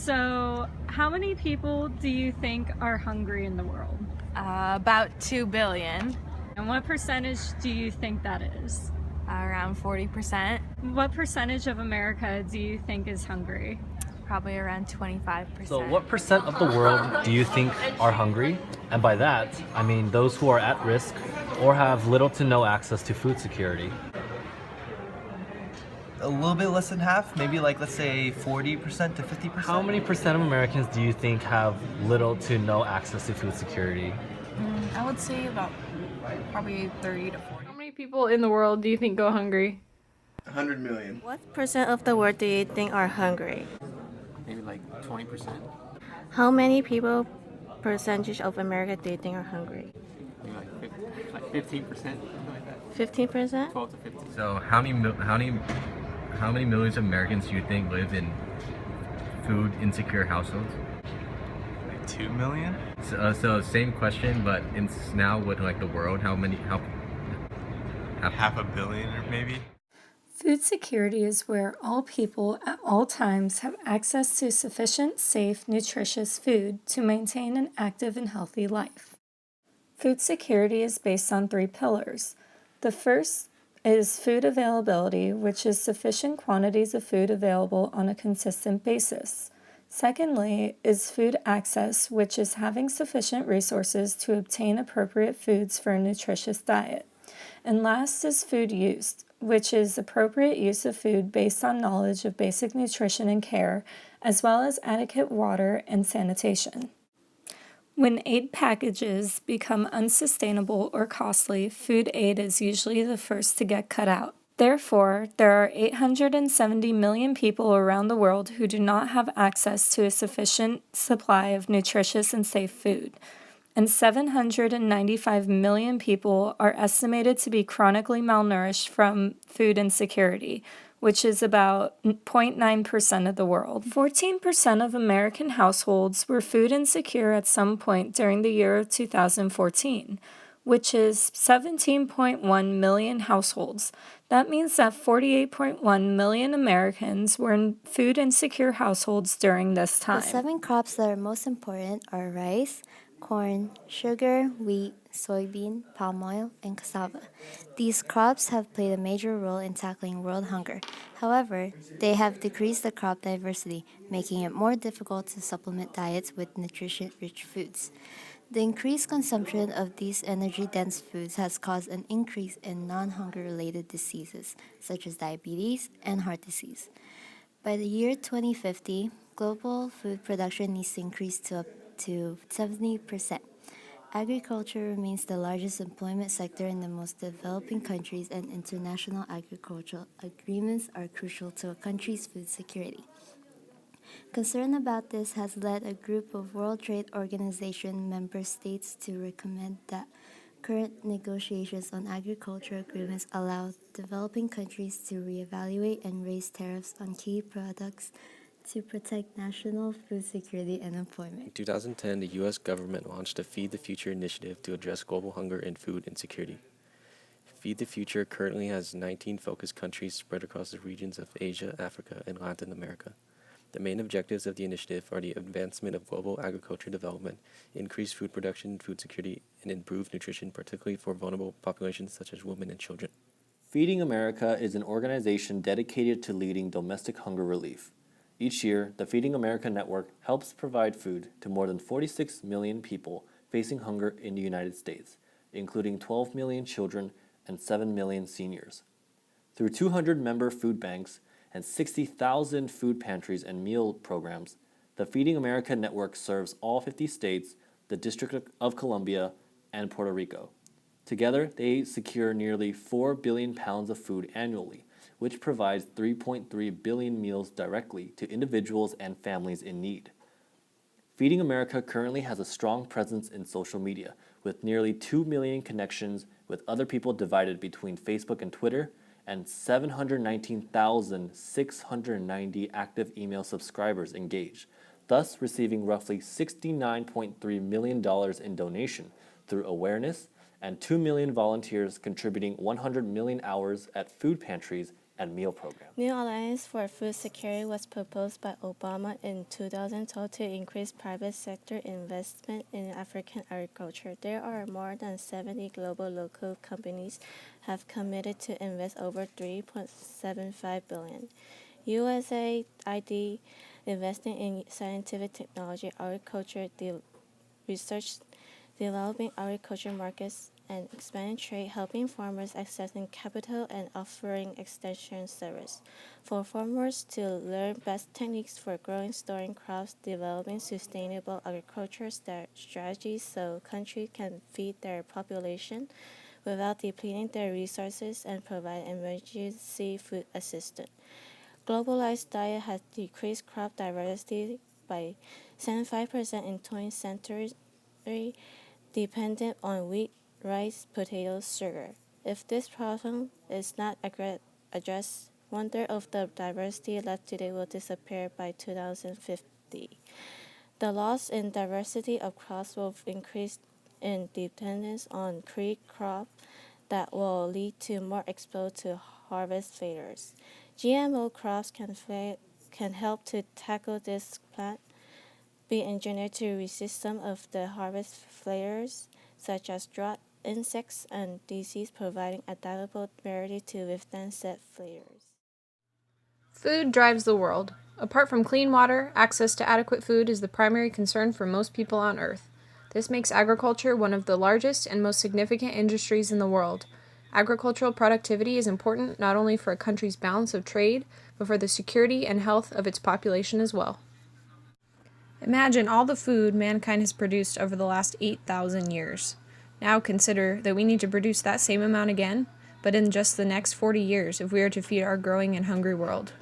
So, how many people do you think are hungry in the world? About 2 billion, And what percentage do you think that is? around 40%, What percentage of America do you think is hungry? probably around 25%. So, what percent of the world do you think are hungry? And by that, I mean those who are at risk or have little to no access to food security. A little bit less than half, maybe like let's say 40% to 50%. How many percent of Americans do you think have little to no access to food security? I would say about probably 30 to 40. How many people in the world do you think go hungry? 100 million. What percent of the world do you think are hungry? Maybe like 20%, How many people percentage of America do you think are hungry? maybe like 15%, something like that. 15%? 12 to 15. So how many millions of Americans do you think live in food insecure households? Like 2 million? So same question, but now with like the world, how Half a billion or maybe? Food security is where all people at all times have access to sufficient, safe, nutritious food to maintain an active and healthy life. Food security is based on 3 pillars. The first is food availability, which is sufficient quantities of food available on a consistent basis. Secondly is food access, which is having sufficient resources to obtain appropriate foods for a nutritious diet. And last is food use, which is appropriate use of food based on knowledge of basic nutrition and care, as well as adequate water and sanitation. When aid packages become unsustainable or costly, food aid is usually the first to get cut out. Therefore, there are 870 million people around the world who do not have access to a sufficient supply of nutritious and safe food, and 795 million people are estimated to be chronically malnourished from food insecurity, which is about 0.9% of the world. 14% of American households were food insecure at some point during the year of 2014, which is 17.1 million households. That means that 48.1 million Americans were in food insecure households during this time. The 7 crops that are most important are rice, corn, sugar, wheat, soybean, palm oil, and cassava. These crops have played a major role in tackling world hunger. However, they have decreased the crop diversity, making it more difficult to supplement diets with nutrient-rich foods. The increased consumption of these energy-dense foods has caused an increase in non-hunger-related diseases, such as diabetes and heart disease. By the year 2050, global food production needs to increase to up to 70%. Agriculture remains the largest employment sector in the most developing countries, and international agricultural agreements are crucial to a country's food security. Concern about this has led a group of World Trade Organization member states to recommend that current negotiations on agriculture agreements allow developing countries to reevaluate and raise tariffs on key products to protect national food security and employment. In 2010, the U.S. government launched a Feed the Future initiative to address global hunger and food insecurity. Feed the Future currently has 19 focus countries spread across the regions of Asia, Africa, and Latin America. The main objectives of the initiative are the advancement of global agriculture development, increased food production, food security, and improved nutrition, particularly for vulnerable populations such as women and children. Feeding America is an organization dedicated to leading domestic hunger relief. Each year, the Feeding America Network helps provide food to more than 46 million people facing hunger in the United States, including 12 million children and 7 million seniors. Through 200 member food banks and 60,000 food pantries and meal programs, the Feeding America Network serves all 50 states, the District of Columbia, and Puerto Rico. Together, they secure nearly 4 billion pounds of food annually, which provides 3.3 billion meals directly to individuals and families in need. Feeding America currently has a strong presence in social media, with nearly 2 million connections with other people divided between Facebook and Twitter, and 719,690 active email subscribers engaged, thus receiving roughly $69.3 million in donation through awareness, and 2 million volunteers contributing 100 million hours at food pantries and meal program. New Alliance for Food Security was proposed by Obama in 2012 to increase private sector investment in African agriculture. There are more than 70 global local companies have committed to invest over $3.75 billion. USAID investing in scientific technology, agriculture research, developing agriculture markets, and expanding trade, helping farmers accessing capital and offering extension service. For farmers to learn best techniques for growing, storing crops, developing sustainable agriculture strategies so countries can feed their population without depleting their resources and provide emergency food assistance. Globalized diet has decreased crop diversity by 75% in 20th century, dependent on wheat, rice, potatoes, sugar. If this problem is not addressed, one-third of the diversity left today will disappear by 2050. The loss in diversity of crops will increase in dependence on creek crop that will lead to more exposed to harvest failures. GMO crops can help to tackle this plant, be engineered to resist some of the harvest failures, such as drought, insects, and disease, providing adaptable barrier to withstand said failures. Food drives the world. Apart from clean water, access to adequate food is the primary concern for most people on Earth. This makes agriculture one of the largest and most significant industries in the world. Agricultural productivity is important not only for a country's balance of trade, but for the security and health of its population as well. Imagine all the food mankind has produced over the last 8,000 years. Now consider that we need to produce that same amount again, but in just the next 40 years if we are to feed our growing and hungry world.